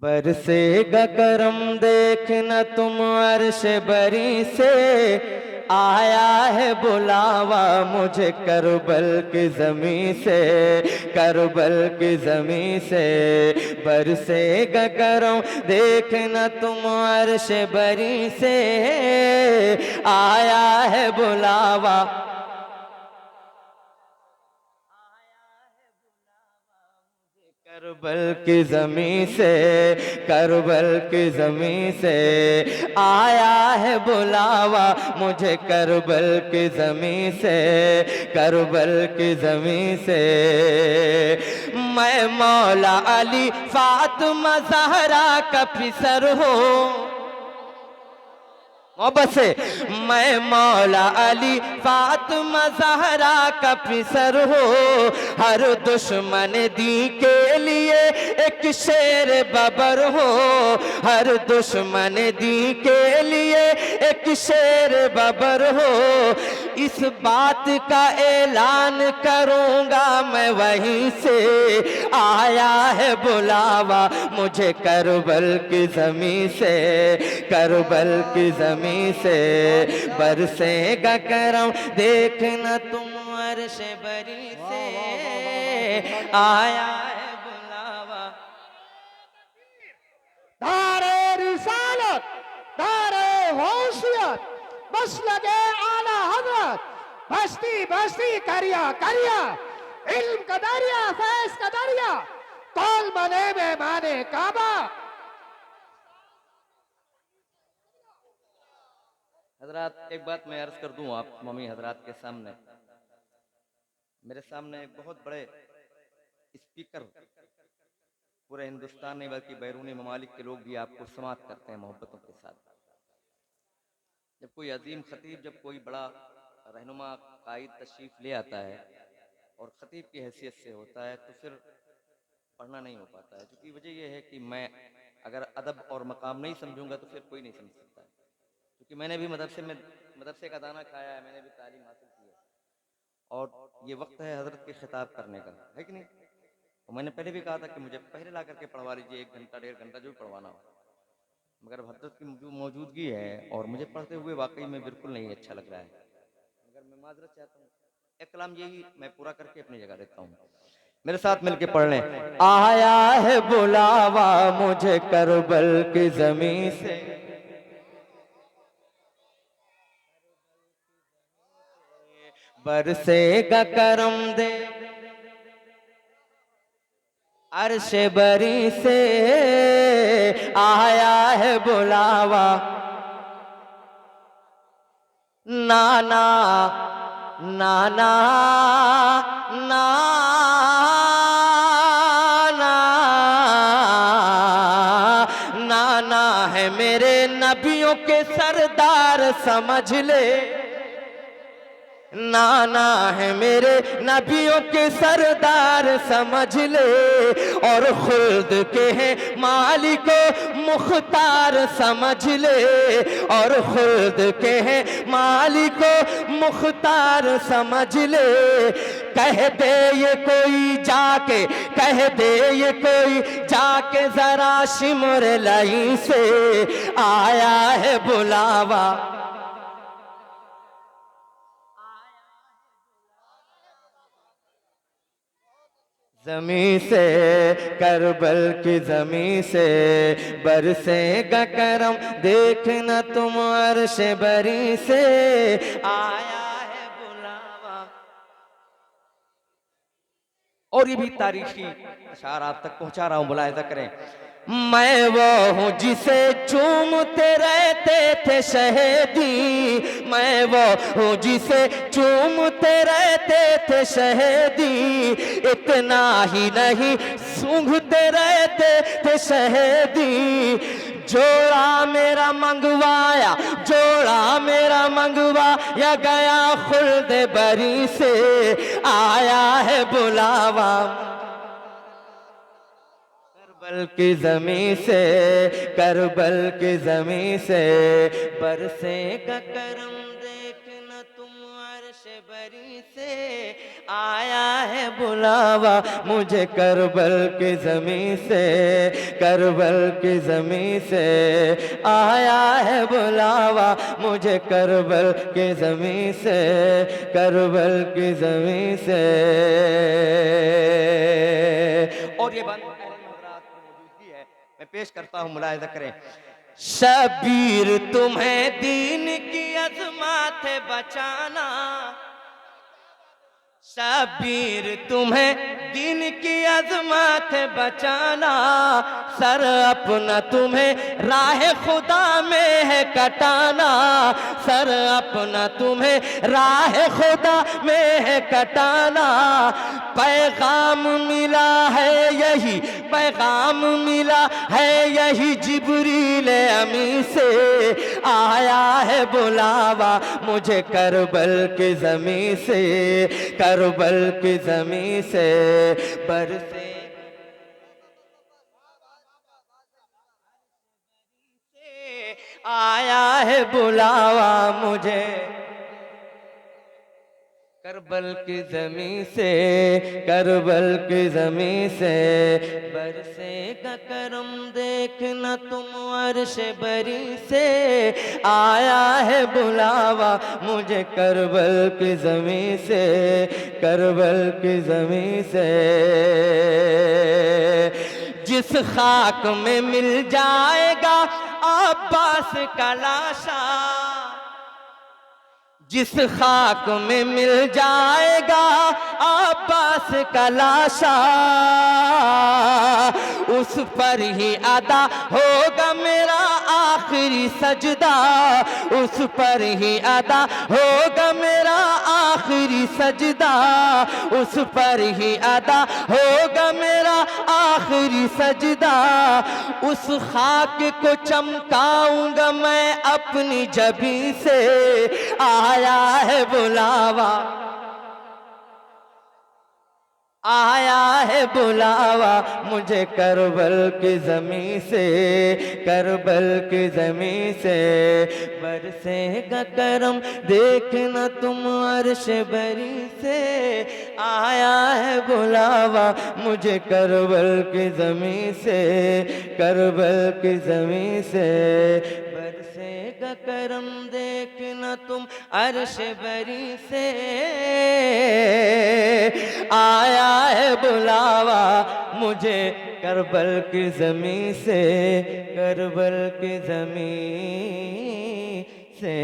बरसेगा करम देखना तुम अर्श बरी से, आया है बुलावा मुझे करबल की ज़मीं से, करबल की ज़मीं से। बरसेगा करम देखना तुम अर्श बरी से, आया है बुलावा करबल की ज़मीं से, करबल की ज़मीं से। आया है बुलावा मुझे करबल की ज़मीं से, करबल की ज़मीं से। मैं मौला अली फातिमा ज़हरा का फिसर हूँ मोहब्बत से। मैं मौला अली फातिमा ज़हरा का फिसर हो, हर दुश्मन दी के लिए एक शेर बबर हो, हर दुश्मन दी के लिए एक शेर बबर हो। इस बात का ऐलान करूंगा मैं वहीं से, आया है बुलावा मुझे करबल की ज़मीं से, करबल की ज़मीं से। बरसेगा करम देखना तुम अर्श बरी से, आया है बुलावा। दारे रिसालत, दारे होशियत, बस लगे आला हजरत, बस्ती बस्ती करिया करिया, इल्म का दरिया फैज का दरिया, तौल बने में माने काबा। हजरात एक बात मैं अर्ज कर दूं आप मम्मी हजरात के सामने, मेरे सामने एक बहुत बड़े स्पीकर पूरे हिंदुस्तान नहीं बल्कि बैरूनी ममालिक के लोग भी आपको समात करते हैं मोहब्बतों के साथ। जब कोई अजीम खतीब, जब कोई बड़ा रहनुमा कायद तशरीफ ले आता है और खतीब की हैसियत से होता है तो फिर पढ़ना नहीं हो पाता है, क्योंकि वजह यह है कि मैं अगर अदब और मकाम नहीं समझूंगा तो फिर कोई नहीं समझ सकता है। क्योंकि मैंने भी मदरसे का दाना खाया है, मैंने भी तालीम हासिल की है और ये वक्त है हजरत के खिताब करने का, है कि नहीं। और मैंने पहले भी कहा था कि मुझे पहले ला करके पढ़वा लीजिए, 1 घंटा 1.5 घंटा जो भी पढ़वाना हो, मगर हजरत की जो मौजूदगी है और मुझे पढ़ते हुए वाकई में बिल्कुल नहीं अच्छा लग रहा है, मगर मैं माजरत चाहता हूँ। एक कलाम यही मैं पूरा करके अपनी जगह देता हूँ, मेरे साथ मिलके पढ़ लें। आया है बुलावा मुझे करबल की ज़मीं से, बरसेगा करम दे अर्श बरी से, आया है बुलावा। नाना नाना नाना नाना है मेरे नबियों के सरदार समझ ले, नाना है मेरे नबियों के सरदार समझ ले, और खुल्द के हैं मालिक मुख्तार समझ ले, और खुल्द के हैं मालिक मुख्तार समझ ले। कह दे ये कोई जाके, कह दे ये कोई जाके जरा शिमर लाई से, आया है बुलावा ज़मीं से, करबल की ज़मीं से। बरसेगा करम देखना तुम अर्श बरी से, आया है बुलावा। और ये भी तारीखी अशार आप तक पहुंचा रहा हूं, मुलाहिजा करें। मैं वो हूँ जिसे चूमते रहते थे शहीदी, मैं वो हूँ जिसे चूमते रहते थे शहीदी, इतना ही नहीं सूंघते रहते थे शहीदी। जोड़ा मेरा मंगवाया, जोड़ा मेरा मंगवाया गया खुल्द बरी से, आया है बुलावा करबल की ज़मीं से, करबल की ज़मीं से। बरसेगा करम देखना तुम अर्श बरी से, आया है बुलावा मुझे करबल की ज़मीं से, करबल की ज़मीं से आया है बुलावा मुझे करबल की ज़मीं से, करबल की ज़मीं से। और ये बात हज़रात की मौजूदगी है, मैं पेश करता हूँ, मुलाहिज़ा करें। शबीर तुम्हें दीन की अज़मत है बचाना, शबीर तुम्हें दीन की अज़मत है बचाना, सर अपना तुम्हें राह खुदा में है कटाना, सर अपना तुम्हें राह खुदा में है कटाना। पैगाम मिला है यही, पैगाम मिला है यही जिब्रील अमी से, आया है बुलावा मुझे करबल की ज़मीं से, करबल की ज़मीं से बरसे आया है बुलावा मुझे करबल की ज़मीं से, करबल की ज़मीं से बरसेगा करम देखना तुम अर्श बरी से, आया है बुलावा मुझे करबल की ज़मीं से, करबल की ज़मीं से। जिस खाक में मिल जाएगा अब्बास का लाशा, जिस खाक में मिल जाएगा अब्बास का लाशा, उस पर ही अदा होगा मेरा आखिरी सजदा, उस पर ही अदा होगा मेरा आखिरी सजदा, उस पर ही अदा होगा मेरा आखिरी सजदा। उस खाक को चमकाऊंगा मैं अपनी जबीं से, आया है बुलावा, आया है बुलावा मुझे करबल की ज़मीं से, करबल की ज़मीं से बरसेगा करम देखना तुम अर्श बरी से, आया है बुलावा मुझे करबल की ज़मीं से, करबल की ज़मीं से बरसेगा करम देखना तुम अर्श बरी से, आया है बुलावा मुझे करबल की ज़मीं से, करबल की ज़मीं से।